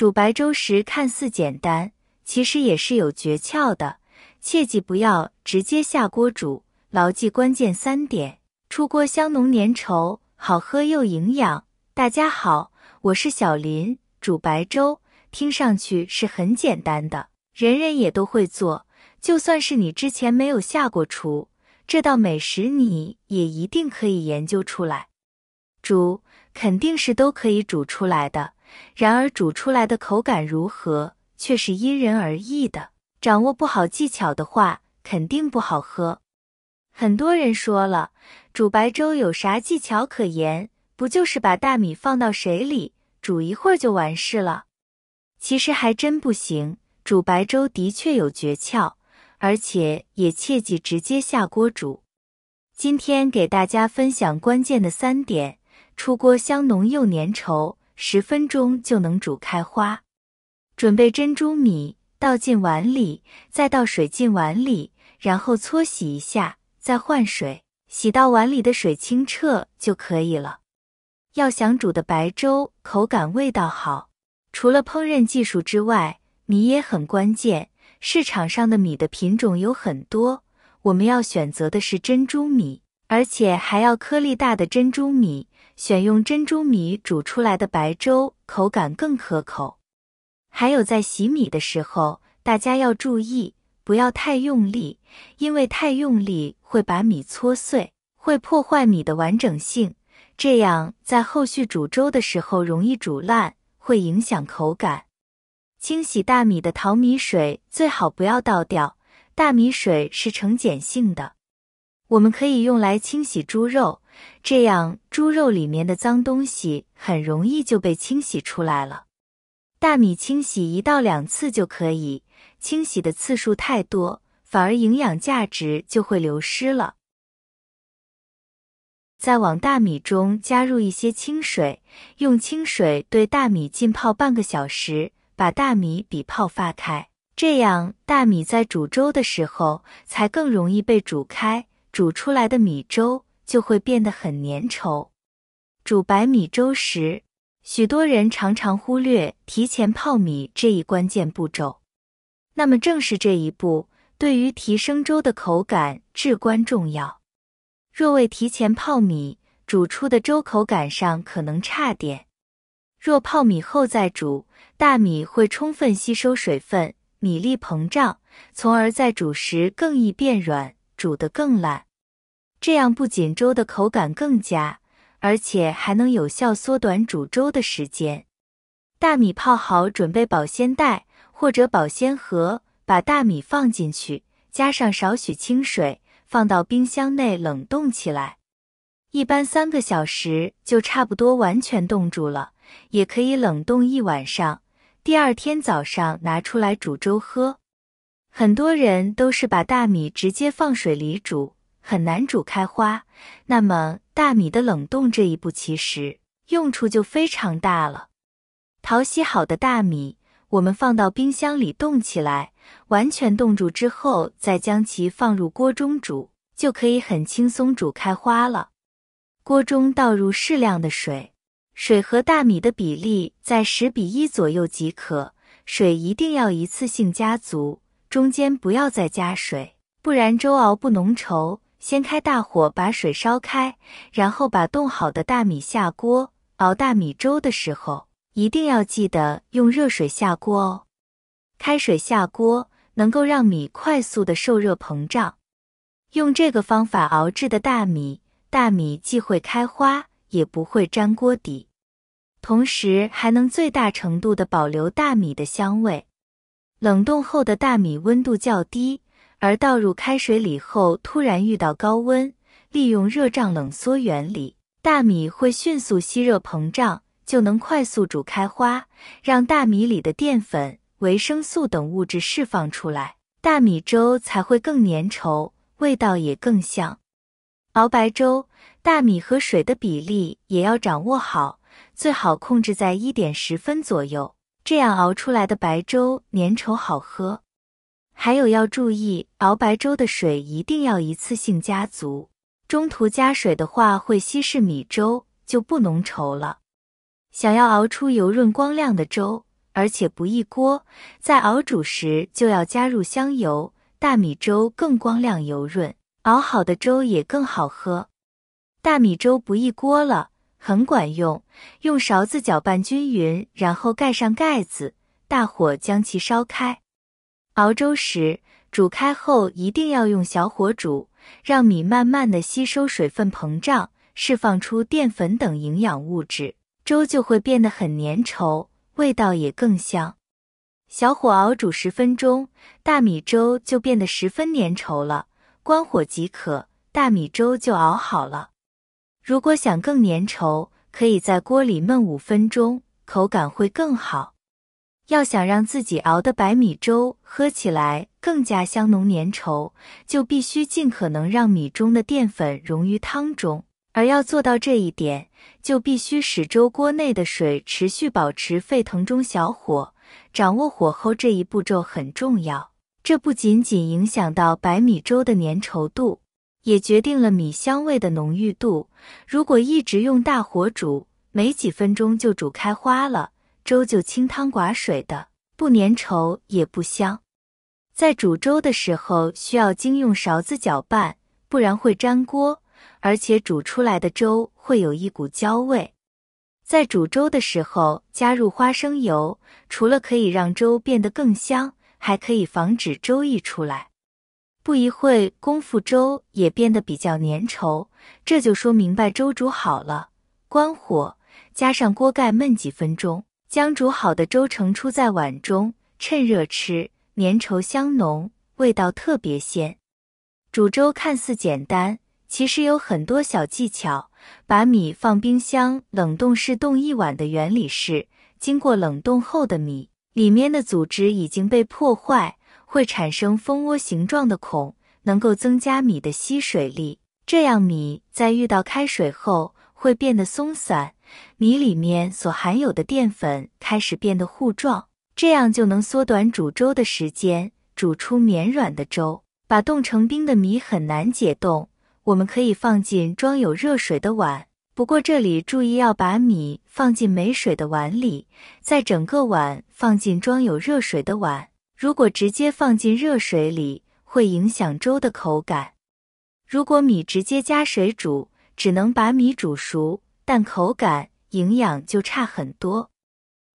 煮白粥时看似简单，其实也是有诀窍的，切记不要直接下锅煮，牢记关键3点，出锅香浓粘稠，好喝又营养。大家好，我是小林。煮白粥听上去是很简单的，人人也都会做，就算是你之前没有下过厨，这道美食你也一定可以研究出来。煮肯定是都可以煮出来的，然而煮出来的口感如何，却是因人而异的，掌握不好技巧的话，肯定不好喝。很多人说了，煮白粥有啥技巧可言？不就是把大米放到水里，煮一会儿就完事了？其实还真不行，煮白粥的确有诀窍，而且也切记直接下锅煮。今天给大家分享关键的3点，出锅香浓又粘稠，10分钟就能煮开花。准备珍珠米，倒进碗里，再倒水进碗里，然后搓洗一下，再换水，洗到碗里的水清澈就可以了。要想煮的白粥口感味道好，除了烹饪技术之外，米也很关键。市场上的米的品种有很多，我们要选择的是珍珠米，而且还要颗粒大的珍珠米，选用珍珠米煮出来的白粥口感更可口。还有在洗米的时候，大家要注意，不要太用力，因为太用力会把米搓碎，会破坏米的完整性，这样在后续煮粥的时候容易煮烂，会影响口感。清洗大米的淘米水最好不要倒掉，大米水是呈碱性的。我们可以用来清洗猪肉，这样猪肉里面的脏东西很容易就被清洗出来了。大米清洗1到2次就可以，清洗的次数太多，反而营养价值就会流失了。再往大米中加入一些清水，用清水对大米浸泡半个小时，把大米比泡发开，这样大米在煮粥的时候才更容易被煮开，煮出来的米粥就会变得很粘稠。煮白米粥时，许多人常常忽略提前泡米这一关键步骤。那么正是这一步，对于提升粥的口感至关重要。若未提前泡米，煮出的粥口感上可能差点。若泡米后再煮，大米会充分吸收水分，米粒膨胀，从而在煮时更易变软，煮得更烂。这样不仅粥的口感更佳，而且还能有效缩短煮粥的时间。大米泡好，准备保鲜袋或者保鲜盒，把大米放进去，加上少许清水，放到冰箱内冷冻起来。一般3个小时就差不多完全冻住了，也可以冷冻1晚上，第2天早上拿出来煮粥喝。很多人都是把大米直接放水里煮，很难煮开花，那么大米的冷冻这一步其实用处就非常大了。淘洗好的大米，我们放到冰箱里冻起来，完全冻住之后，再将其放入锅中煮，就可以很轻松煮开花了。锅中倒入适量的水，水和大米的比例在10:1左右即可，水一定要一次性加足，中间不要再加水，不然粥熬不浓稠。先开大火把水烧开，然后把冻好的大米下锅，熬大米粥的时候，一定要记得用热水下锅哦。开水下锅能够让米快速的受热膨胀。用这个方法熬制的大米既会开花，也不会粘锅底，同时还能最大程度的保留大米的香味。冷冻后的大米温度较低，而倒入开水里后突然遇到高温，利用热胀冷缩原理，大米会迅速吸热膨胀，就能快速煮开花，让大米里的淀粉、维生素等物质释放出来，大米粥才会更粘稠，味道也更香。熬白粥，大米和水的比例也要掌握好，最好控制在1:10分左右，这样熬出来的白粥粘稠好喝。还有要注意，熬白粥的水一定要一次性加足，中途加水的话会稀释米粥，就不浓稠了。想要熬出油润光亮的粥，而且不易锅，在熬煮时就要加入香油，大米粥更光亮油润，熬好的粥也更好喝。大米粥不易锅了，很管用，用勺子搅拌均匀，然后盖上盖子，大火将其烧开。熬粥时，煮开后一定要用小火煮，让米慢慢地吸收水分膨胀，释放出淀粉等营养物质，粥就会变得很粘稠，味道也更香。小火熬煮10分钟，大米粥就变得十分粘稠了，关火即可，大米粥就熬好了。如果想更粘稠，可以在锅里焖5分钟，口感会更好。要想让自己熬的白米粥喝起来更加香浓粘稠，就必须尽可能让米中的淀粉溶于汤中，而要做到这一点，就必须使粥锅内的水持续保持沸腾中小火，掌握火候这一步骤很重要。这不仅仅影响到白米粥的粘稠度，也决定了米香味的浓郁度。如果一直用大火煮，没几分钟就煮开花了，粥就清汤寡水的，不粘稠也不香。在煮粥的时候需要经用勺子搅拌，不然会粘锅，而且煮出来的粥会有一股焦味。在煮粥的时候加入花生油，除了可以让粥变得更香，还可以防止粥溢出来。不一会功夫，粥也变得比较粘稠，这就说明白粥煮好了。关火，加上锅盖焖几分钟，将煮好的粥盛出在碗中，趁热吃，粘稠香浓，味道特别鲜。煮粥看似简单，其实有很多小技巧。把米放冰箱冷冻室冻1晚的原理是，经过冷冻后的米，里面的组织已经被破坏，会产生蜂窝形状的孔，能够增加米的吸水力，这样米在遇到开水后会变得松散，米里面所含有的淀粉开始变得糊状，这样就能缩短煮粥的时间，煮出绵软的粥。把冻成冰的米很难解冻，我们可以放进装有热水的碗，不过这里注意要把米放进没水的碗里，再整个碗放进装有热水的碗。如果直接放进热水里，会影响粥的口感。如果米直接加水煮，只能把米煮熟，但口感、营养就差很多。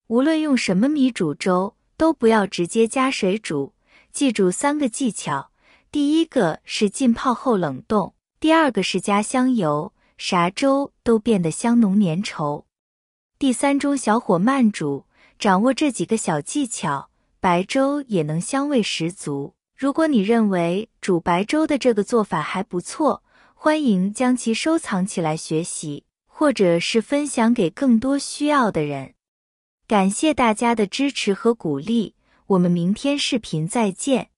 无论用什么米煮粥，都不要直接加水煮。记住3个技巧，第一个是浸泡后冷冻，第二个是加香油，啥粥都变得香浓粘稠。第3中小火慢煮，掌握这几个小技巧，白粥也能香味十足。如果你认为煮白粥的这个做法还不错，欢迎将其收藏起来学习，或者是分享给更多需要的人。感谢大家的支持和鼓励，我们明天视频再见。